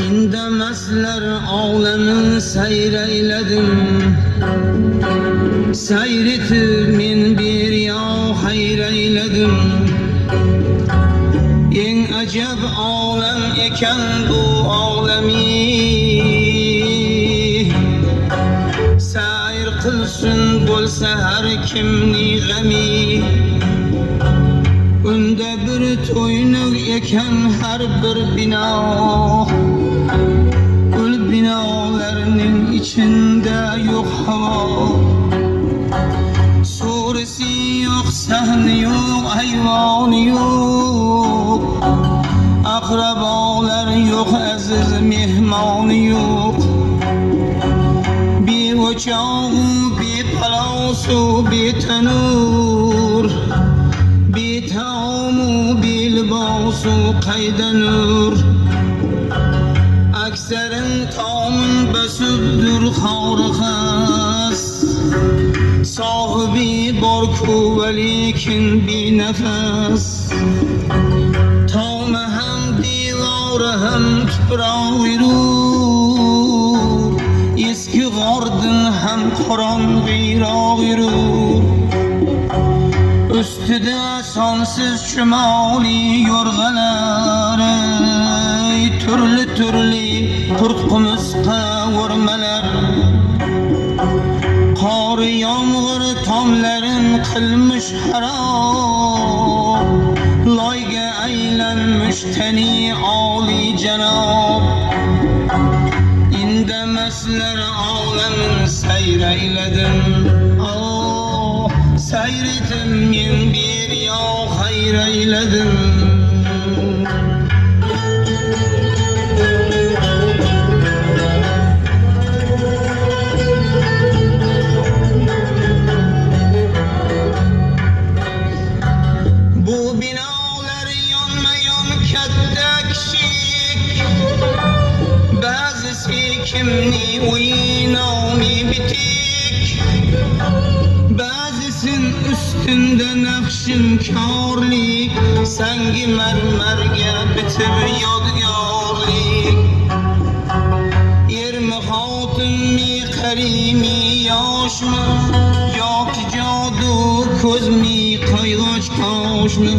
İndemezler ağlamı seyreyledim, seyritimin bir yav hayreyledim. En acep ağlam eken bu ağlami, seyr kılsın bolsa her kimni gemi. Ünde bir toynuk eken her bir bina, gül binalarının içinde yok hava. Suresi yok, sahni yok, hayvanı yok, akrabalar yok, aziz mehmanı yok. Bir ocağı, bir palası, bir tanur, bir tamu, bir libasu kaydanur. Akserin tamın besüddür xarıqas, sahibi barku velikin bir nefes. Tamı hem divarı hem tuprağı, eski gardın hem karanlığı. Üstüde sansız şümali yorgalar, türlü türlü kurtkumuzga vurmalar. Kar yağmur tamların kılmış harap, layga eylenmiş teni âli cenab. İndemezler ağlamın seyreyledim, seyretim min bir yav hayreyledim. Bu binalar yanmayan kettek şik, bazısı kimni uynami bitik, bazısın üstünde nakşın kârlik, sengi mermerge bitib yadgârlik. Yermi hatun mi karimi yaş mı, yok cadu köz mi kaygaç kaş mı?